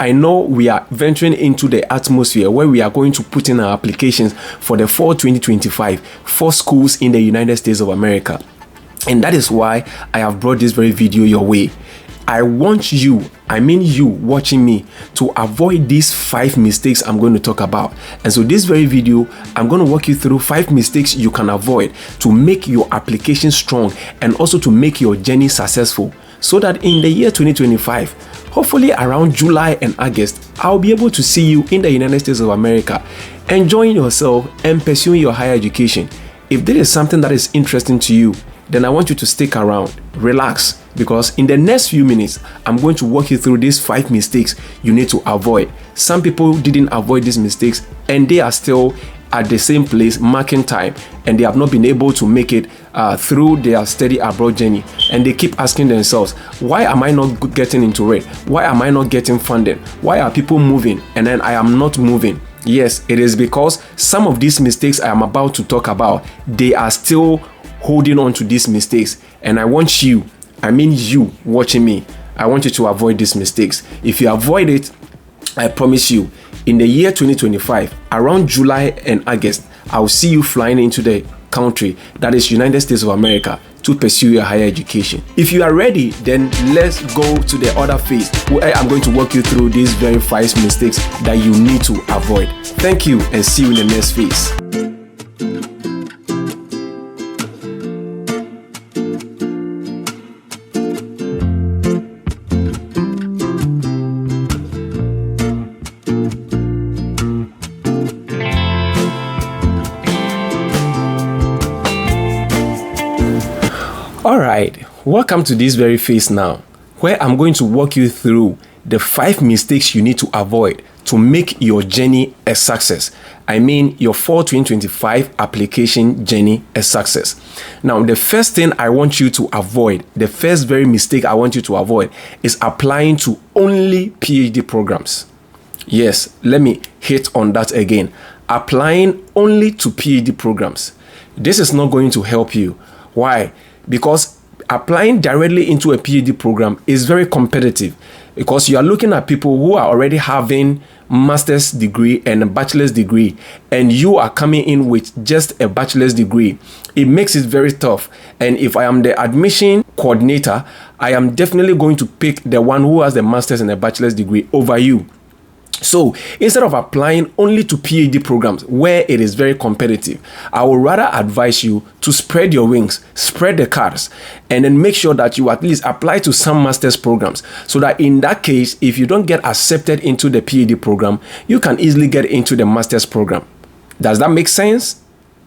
I know we are venturing into the atmosphere where we are going to put in our applications for the fall 2025 for schools in the United States of America. And that is why I have brought this very video your way. I want you, you watching me, to avoid these 5 mistakes I'm going to talk about. And so this very video, I'm going to walk you through 5 mistakes you can avoid to make your application strong and also to make your journey successful, so that in the year 2025, hopefully around July and August, I'll be able to see you in the United States of America, enjoying yourself and pursuing your higher education. If this is something that is interesting to you, then I want you to stick around, relax, because in the next few minutes, I'm going to walk you through these 5 mistakes you need to avoid. Some people didn't avoid these mistakes and they are still at the same place marking time, and they have not been able to make it through their study abroad journey, and they keep asking themselves, why am I not getting into it? Why am I not getting funded? Why are people moving and then I am not moving? Yes, it is because some of these mistakes I am about to talk about, they are still holding on to these mistakes, and I want you, you watching me, I want you to avoid these mistakes. If you avoid it, I promise you, in the year 2025, around July and August, I'll see you flying into the country, that is United States of America, to pursue your higher education. If you are ready, then let's go to the other phase where I'm going to walk you through these very 5 mistakes that you need to avoid. Thank you, and see you in the next phase. Alright, welcome to this very phase now, where I'm going to walk you through the 5 mistakes you need to avoid to make your journey a success. Your fall 2025 application journey a success. Now, the first thing I want you to avoid, the first very mistake I want you to avoid, is applying to only PhD programs. Yes, let me hit on that again. Applying only to PhD programs. This is not going to help you. Why? Because applying directly into a PhD program is very competitive, because you are looking at people who are already having master's degree and a bachelor's degree, and you are coming in with just a bachelor's degree. It makes it very tough. And if I am the admission coordinator, I am definitely going to pick the one who has the master's and a bachelor's degree over you. So instead of applying only to PhD programs where it is very competitive, I would rather advise you to spread your wings, spread the cards, and then make sure that you at least apply to some master's programs, so that in that case, if you don't get accepted into the PhD program, you can easily get into the master's program. Does that make sense?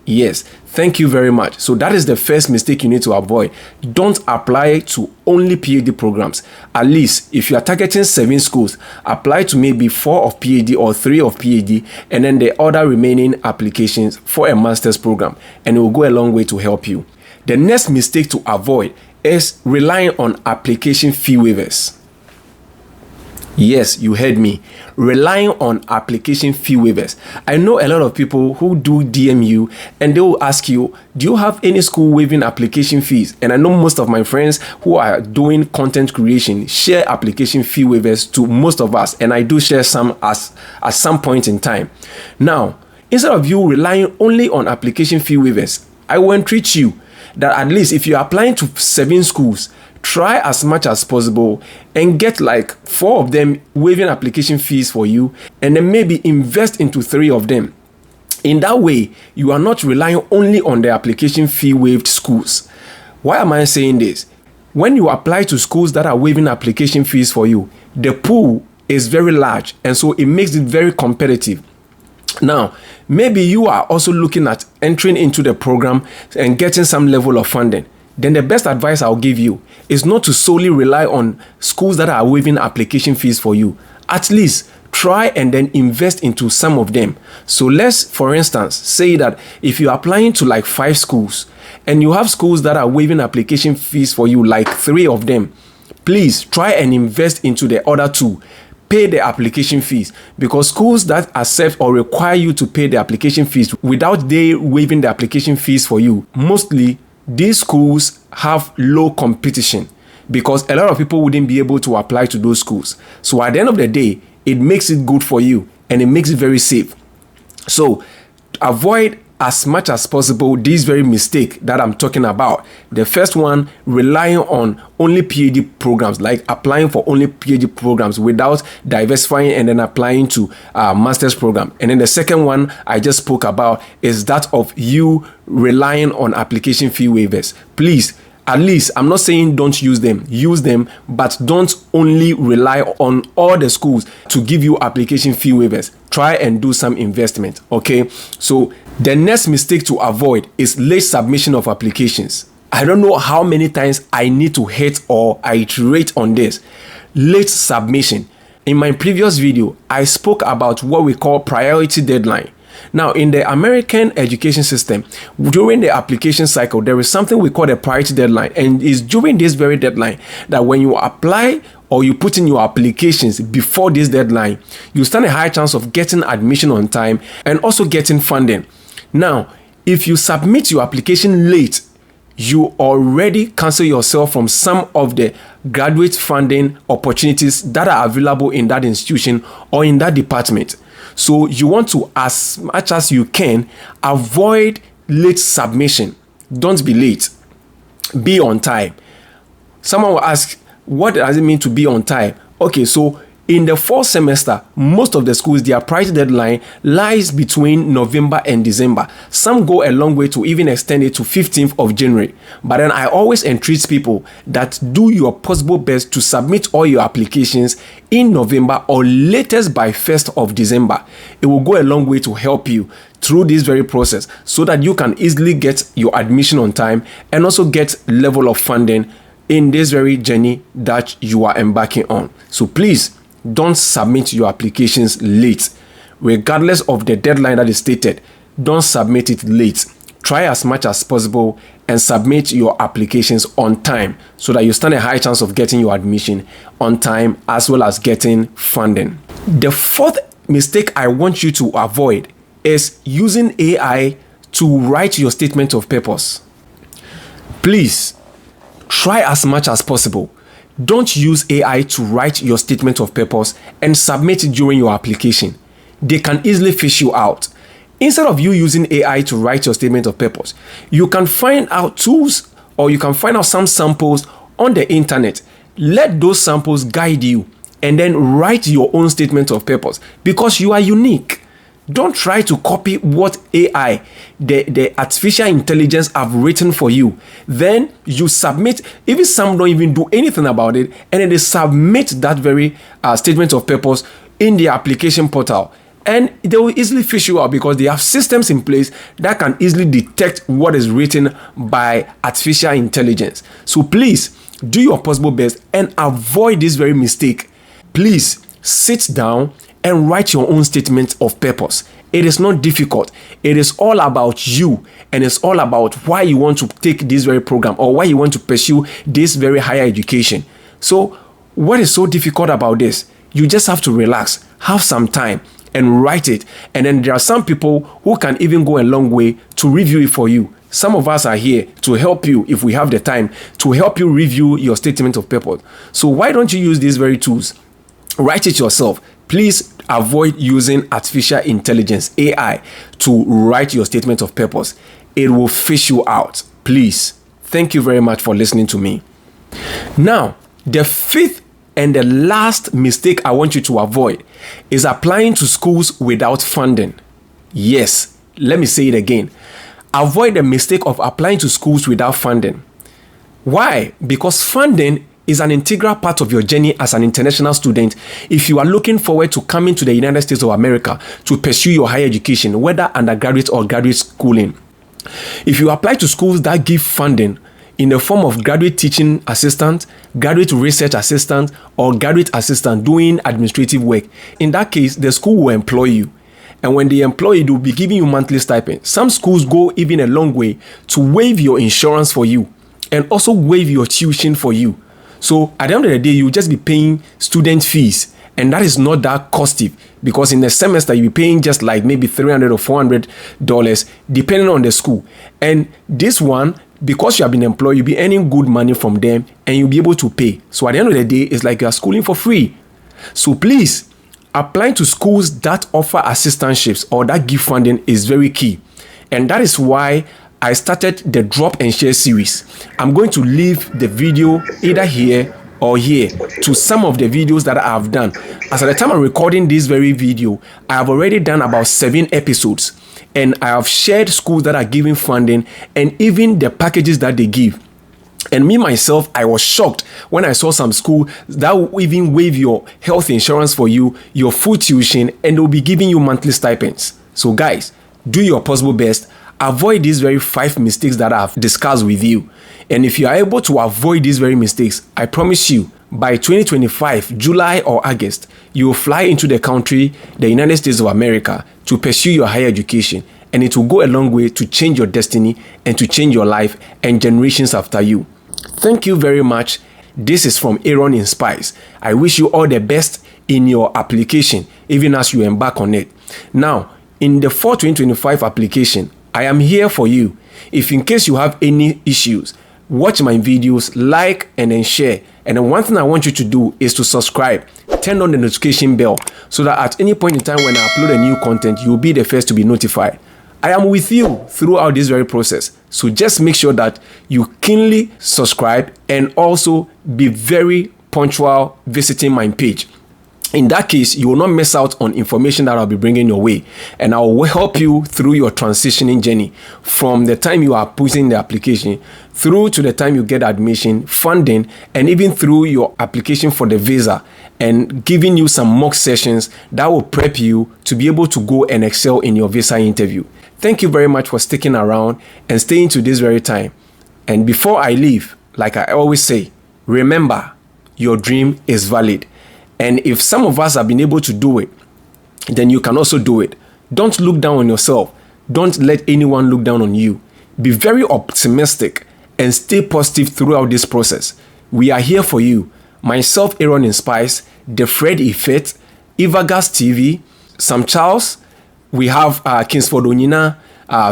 Yes, thank you very much. So that is the first mistake you need to avoid. Don't apply to only PhD programs. At least if you are targeting 7 schools, apply to maybe 4 of PhD or 3 of PhD, and then the other remaining applications for a master's program, and it will go a long way to help you. The next mistake to avoid is relying on application fee waivers. Yes, you heard me. Relying on application fee waivers. I know a lot of people who do DM you and they will ask you, do you have any school waiving application fees? And I know most of my friends who are doing content creation share application fee waivers to most of us, and I do share some at some point in time. Now, instead of you relying only on application fee waivers, I will entreat you that at least if you're applying to 7 schools, try as much as possible and get like 4 of them waiving application fees for you, and then maybe invest into 3 of them. In that way, you are not relying only on the application fee waived schools. Why am I saying this? When you apply to schools that are waiving application fees for you, the pool is very large, and so it makes it very competitive. Now, maybe you are also looking at entering into the program and getting some level of funding. Then the best advice I'll give you is not to solely rely on schools that are waiving application fees for you. At least try and then invest into some of them. So let's, for instance, say that if you're applying to like 5 schools and you have schools that are waiving application fees for you, like 3 of them, please try and invest into the other 2. Pay the application fees, because schools that accept or require you to pay the application fees without they waiving the application fees for you, mostly these schools have low competition, because a lot of people wouldn't be able to apply to those schools. So at the end of the day, it makes it good for you and it makes it very safe. So avoid as much as possible this very mistake that I'm talking about. The first one, relying on only PhD programs, like applying for only PhD programs without diversifying and then applying to master's program. And then the second one I just spoke about is that of you relying on application fee waivers. Please, at least, I'm not saying don't use them, but don't only rely on all the schools to give you application fee waivers. Try and do some investment, okay? So the next mistake to avoid is late submission of applications. I don't know how many times I need to hit or iterate on this. Late submission. In my previous video, I spoke about what we call priority deadline. Now, in the American education system, during the application cycle, there is something we call the priority deadline. And it's during this very deadline that when you apply or you put in your applications before this deadline, you stand a high chance of getting admission on time and also getting funding. Now, if you submit your application late, you already cancel yourself from some of the graduate funding opportunities that are available in that institution or in that department. So you want to, as much as you can, avoid late submission. Don't be late. Be on time. Someone will ask, what does it mean to be on time? Okay, so in the fall semester, most of the schools, their priority deadline lies between November and December. Some go a long way to even extend it to 15th of January. But then I always entreat people that do your possible best to submit all your applications in November or latest by 1st of December. It will go a long way to help you through this very process so that you can easily get your admission on time and also get level of funding in this very journey that you are embarking on. So please, don't submit your applications late. Regardless of the deadline that is stated, don't submit it late. Try as much as possible and submit your applications on time so that you stand a high chance of getting your admission on time as well as getting funding. The fourth mistake I want you to avoid is using AI to write your statement of purpose. Please, try as much as possible. Don't use AI to write your statement of purpose and submit it during your application. They can easily fish you out. Instead of you using AI to write your statement of purpose, you can find out tools or you can find out some samples on the internet. Let those samples guide you and then write your own statement of purpose because you are unique. Don't try to copy what AI, the artificial intelligence have written for you. Then you submit, even some don't even do anything about it, and then they submit that very statement of purpose in the application portal. And they will easily fish you out because they have systems in place that can easily detect what is written by artificial intelligence. So please, do your possible best and avoid this very mistake. Please, sit down and write your own statement of purpose. It is not difficult. It is all about you and it's all about why you want to take this very program or why you want to pursue this very higher education. So what is so difficult about this? You just have to relax, have some time and write it. And then there are some people who can even go a long way to review it for you. Some of us are here to help you, if we have the time, to help you review your statement of purpose. So why don't you use these very tools? Write it yourself. Please avoid using artificial intelligence, AI, to write your statement of purpose. It will fish you out. Please. Thank you very much for listening to me. Now, the fifth and the last mistake I want you to avoid is applying to schools without funding. Yes, let me say it again. Avoid the mistake of applying to schools without funding. Why? Because funding is an integral part of your journey as an international student if you are looking forward to coming to the United States of America to pursue your higher education, whether undergraduate or graduate schooling. If you apply to schools that give funding in the form of graduate teaching assistant, graduate research assistant, or graduate assistant doing administrative work, in that case, the school will employ you. And when they employ you, they will be giving you monthly stipend. Some schools go even a long way to waive your insurance for you and also waive your tuition for you. So at the end of the day, you will just be paying student fees. And that is not that costly because in the semester, you'll be paying just like maybe $300 or $400 depending on the school. And this one, because you have been employed, you'll be earning good money from them and you'll be able to pay. So at the end of the day, it's like you are schooling for free. So please Applying to schools that offer assistantships or that give funding is very key. And that is why I started the Drop and Share series. I'm going to leave the video either here or here to some of the videos that I have done. As at the time I'm recording this very video, I have already done about 7 episodes. And I have shared schools that are giving funding and even the packages that they give. And me myself, I was shocked when I saw some school that will even waive your health insurance for you, your food tuition, and they'll be giving you monthly stipends. So guys, do your possible best. Avoid these very 5 mistakes that I've discussed with you. And if you are able to avoid these very mistakes, I promise you, by 2025, July or August, you will fly into the country, the United States of America, to pursue your higher education. And it will go a long way to change your destiny and to change your life and generations after you. Thank you very much. This is from Aaron in Spice. I wish you all the best in your application, even as you embark on it. Now, in the fall 2025 application, I am here for you. If in case you have any issues, watch my videos, like and then share. And then one thing I want you to do is to subscribe, turn on the notification bell so that at any point in time when I upload a new content, you'll be the first to be notified. I am with you throughout this very process. So just make sure that you keenly subscribe and also be very punctual visiting my page. In that case, you will not miss out on information that I'll be bringing your way. And I will help you through your transitioning journey from the time you are putting the application through to the time you get admission, funding, and even through your application for the visa and giving you some mock sessions that will prep you to be able to go and excel in your visa interview. Thank you very much for sticking around and staying to this very time. And before I leave, like I always say, remember, your dream is valid. And if some of us have been able to do it, then you can also do it. Don't look down on yourself. Don't let anyone look down on you. Be very optimistic and stay positive throughout this process. We are here for you. Myself, Aaron in Spice, the Fred Ifet, Ivagas TV, Sam Charles, we have Kingsford Onyina,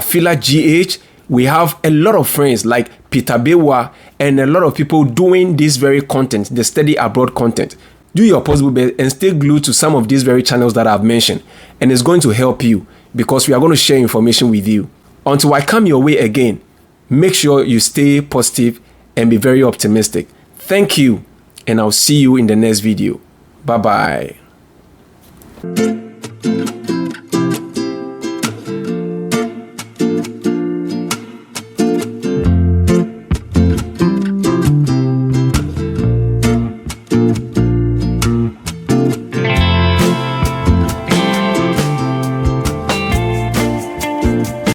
Fila GH. We have a lot of friends like Peter Bewa and a lot of people doing this very content, the study abroad content. Do your possible best and stay glued to some of these very channels that I've mentioned. And it's going to help you because we are going to share information with you. Until I come your way again, make sure you stay positive and be very optimistic. Thank you, and I'll see you in the next video. Bye-bye.